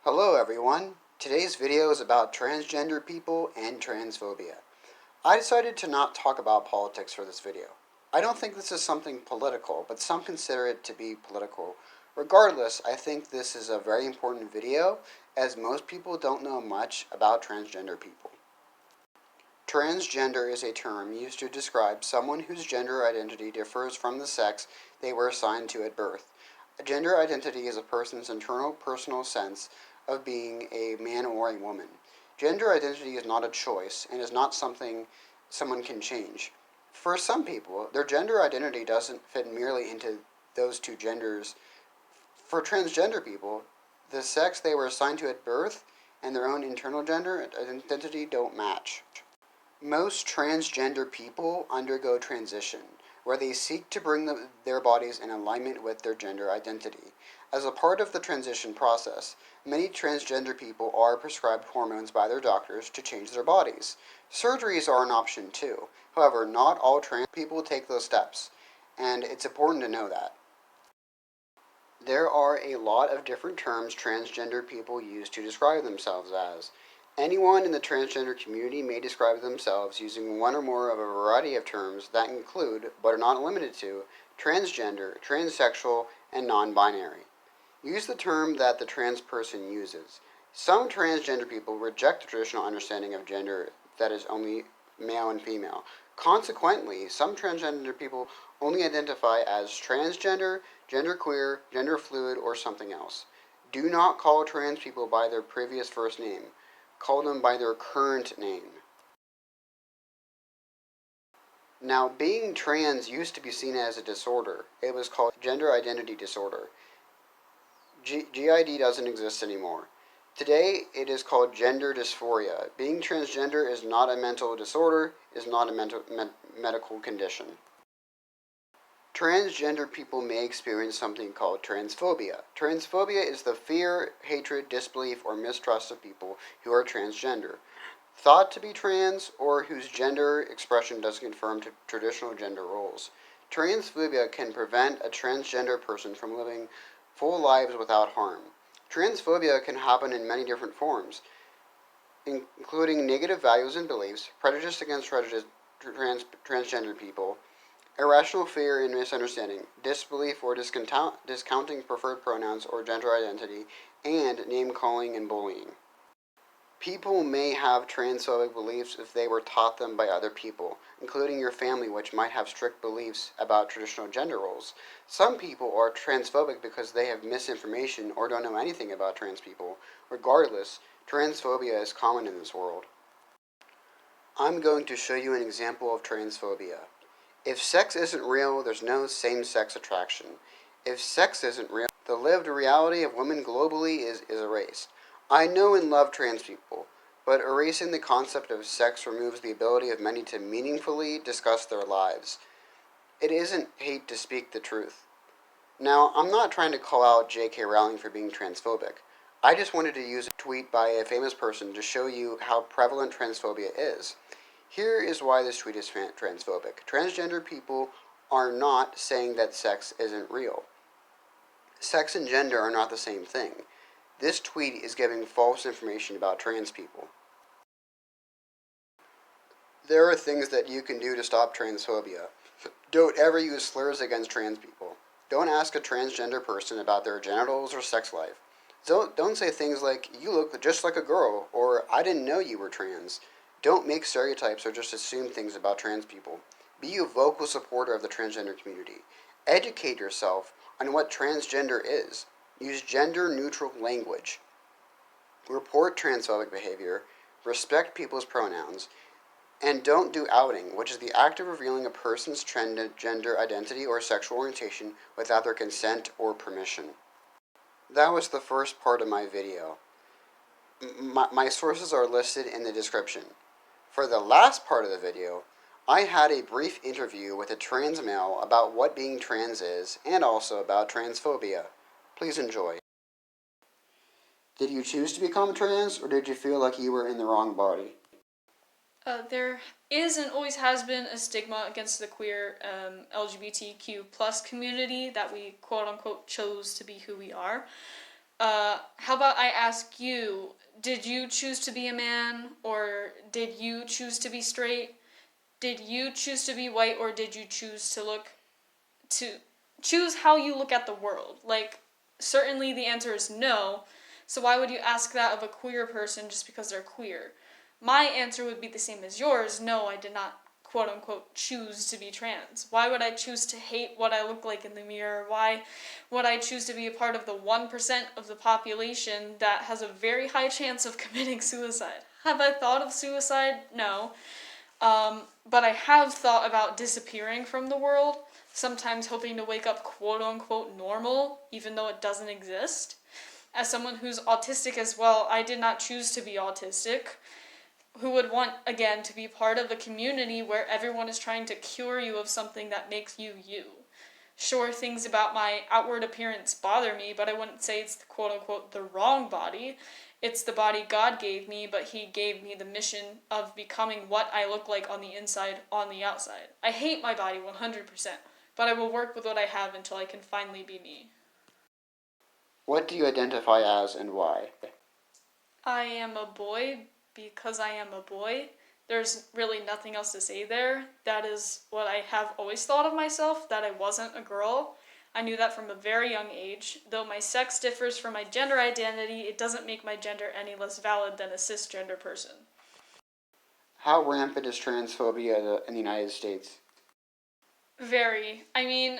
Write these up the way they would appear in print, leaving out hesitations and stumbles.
Hello everyone. Today's video is about transgender people and transphobia. I decided to not talk about politics for this video. I don't think this is something political, but some consider it to be political. Regardless, I think this is a very important video, as most people don't know much about transgender people. Transgender is a term used to describe someone whose gender identity differs from the sex they were assigned to at birth. A gender identity is a person's internal personal sense of being a man or a woman. Gender identity is not a choice and is not something someone can change. For some people, their gender identity doesn't fit merely into those two genders. For transgender people, the sex they were assigned to at birth and their own internal gender identity don't match. Most transgender people undergo transition, where they seek to bring their bodies in alignment with their gender identity. As a part of the transition process, many transgender people are prescribed hormones by their doctors to change their bodies. Surgeries are an option too. However, not all trans people take those steps, and it's important to know that. There are a lot of different terms transgender people use to describe themselves as. Anyone in the transgender community may describe themselves using one or more of a variety of terms that include, but are not limited to, transgender, transsexual, and non-binary. Use the term that the trans person uses. Some transgender people reject the traditional understanding of gender that is only male and female. Consequently, some transgender people only identify as transgender, genderqueer, gender fluid, or something else. Do not call trans people by their previous first name. Call them by their current name. Now, being trans used to be seen as a disorder. It was called gender identity disorder. GID doesn't exist anymore. Today, it is called gender dysphoria. Being transgender is not a mental disorder, is not a medical condition. Transgender people may experience something called transphobia. Transphobia is the fear, hatred, disbelief, or mistrust of people who are transgender, thought to be trans, or whose gender expression doesn't conform to traditional gender roles. Transphobia can prevent a transgender person from living full lives without harm. Transphobia can happen in many different forms, including negative values and beliefs, prejudice against transgender people, irrational fear and misunderstanding, disbelief or discounting preferred pronouns or gender identity, and name-calling and bullying. People may have transphobic beliefs if they were taught them by other people, including your family, which might have strict beliefs about traditional gender roles. Some people are transphobic because they have misinformation or don't know anything about trans people. Regardless, transphobia is common in this world. I'm going to show you an example of transphobia. If sex isn't real, there's no same-sex attraction. If sex isn't real, the lived reality of women globally is erased. I know and love trans people, but erasing the concept of sex removes the ability of many to meaningfully discuss their lives. It isn't hate to speak the truth. Now, I'm not trying to call out J.K. Rowling for being transphobic. I just wanted to use a tweet by a famous person to show you how prevalent transphobia is. Here is why this tweet is transphobic. Transgender people are not saying that sex isn't real. Sex and gender are not the same thing. This tweet is giving false information about trans people. There are things that you can do to stop transphobia. Don't ever use slurs against trans people. Don't ask a transgender person about their genitals or sex life. Don't say things like, "You look just like a girl," or "I didn't know you were trans." Don't make stereotypes or just assume things about trans people. Be a vocal supporter of the transgender community. Educate yourself on what transgender is. Use gender-neutral language. Report transphobic behavior. Respect people's pronouns. And don't do outing, which is the act of revealing a person's gender identity or sexual orientation without their consent or permission. That was the first part of my video. My sources are listed in the description. For the last part of the video, I had a brief interview with a trans male about what being trans is, and also about transphobia. Please enjoy. Did you choose to become trans, or did you feel like you were in the wrong body? There is and always has been a stigma against the queer LGBTQ plus community that we quote-unquote chose to be who we are. How about I ask you, did you choose to be a man, or did you choose to be straight? Did you choose to be white, or did you choose to choose how you look at the world? Like, certainly the answer is no, so why would you ask that of a queer person just because they're queer? My answer would be the same as yours. No, I did not, quote unquote, choose to be trans. Why would I choose to hate what I look like in the mirror? Why would I choose to be a part of the 1% of the population that has a very high chance of committing suicide? Have I thought of suicide? No. But I have thought about disappearing from the world, sometimes hoping to wake up quote unquote normal, even though it doesn't exist. As someone who's autistic as well, I did not choose to be autistic. Who would want, again, to be part of a community where everyone is trying to cure you of something that makes you you? Sure, things about my outward appearance bother me, but I wouldn't say it's quote unquote the wrong body. It's the body God gave me, but He gave me the mission of becoming what I look like on the inside, on the outside. I hate my body 100%, but I will work with what I have until I can finally be me. What do you identify as and why? I am a boy because I am a boy. There's really nothing else to say there. That is what I have always thought of myself, that I wasn't a girl. I knew that from a very young age. Though my sex differs from my gender identity, it doesn't make my gender any less valid than a cisgender person. How rampant is transphobia in the United States? Very. I mean,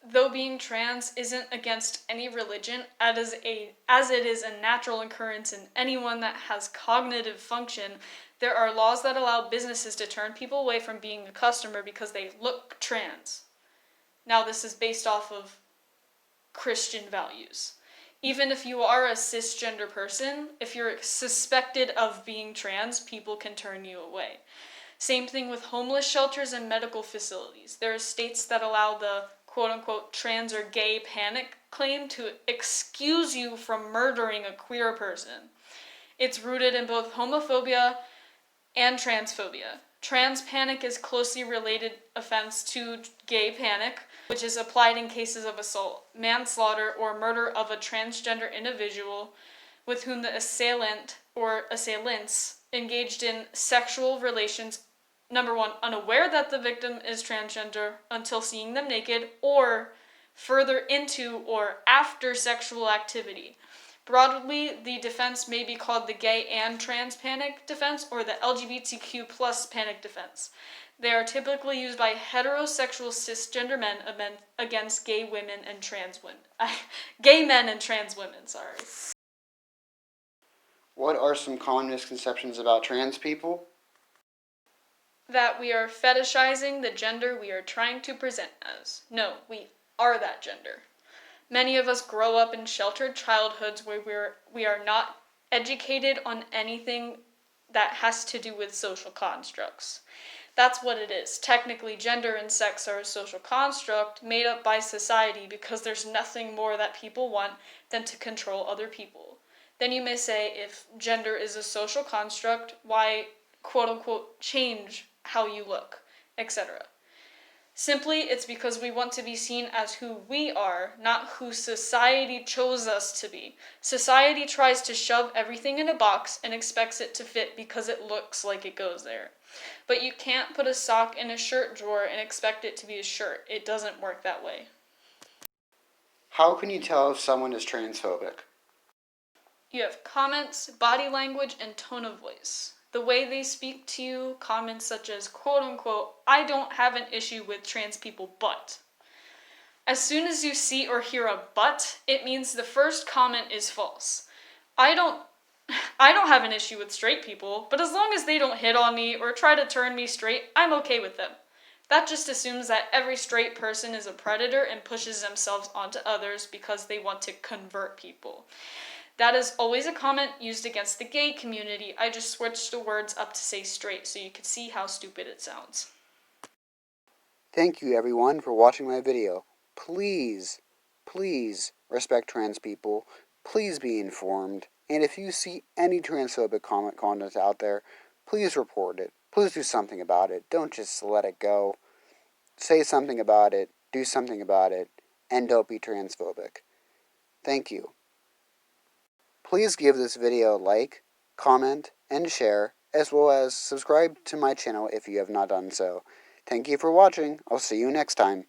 though being trans isn't against any religion, as it is a natural occurrence in anyone that has cognitive function, there are laws that allow businesses to turn people away from being a customer because they look trans. Now, this is based off of Christian values. Even if you are a cisgender person, if you're suspected of being trans, people can turn you away. Same thing with homeless shelters and medical facilities. There are states that allow the quote-unquote trans or gay panic claim to excuse you from murdering a queer person. It's rooted in both homophobia and transphobia. Trans panic is closely related offense to gay panic, which is applied in cases of assault, manslaughter, or murder of a transgender individual with whom the assailant or assailants engaged in sexual relations, number one, unaware that the victim is transgender until seeing them naked, or further into or after sexual activity. Broadly, the defense may be called the gay and trans panic defense or the LGBTQ plus panic defense. They are typically used by heterosexual cisgender men against gay women and trans women. Gay men and trans women, sorry. What are some common misconceptions about trans people? That we are fetishizing the gender we are trying to present as. No, we are that gender. Many of us grow up in sheltered childhoods where we are not educated on anything that has to do with social constructs. That's what it is. Technically, gender and sex are a social construct made up by society because there's nothing more that people want than to control other people. Then you may say, if gender is a social construct, why, quote unquote, change how you look, etc. Simply, it's because we want to be seen as who we are, not who society chose us to be. Society tries to shove everything in a box and expects it to fit because it looks like it goes there. But you can't put a sock in a shirt drawer and expect it to be a shirt. It doesn't work that way. How can you tell if someone is transphobic? You have comments, body language, and tone of voice. The way they speak to you, comments such as, quote unquote, I don't have an issue with trans people, but. As soon as you see or hear a but, it means the first comment is false. I don't have an issue with straight people, but as long as they don't hit on me or try to turn me straight, I'm okay with them. That just assumes that every straight person is a predator and pushes themselves onto others because they want to convert people. That is always a comment used against the gay community. I just switched the words up to say straight so you could see how stupid it sounds. Thank you everyone for watching my video. Please, please respect trans people. Please be informed. And if you see any transphobic content out there, please report it. Please do something about it. Don't just let it go. Say something about it. Do something about it. And don't be transphobic. Thank you. Please give this video a like, comment, and share, as well as subscribe to my channel if you have not done so. Thank you for watching. I'll see you next time.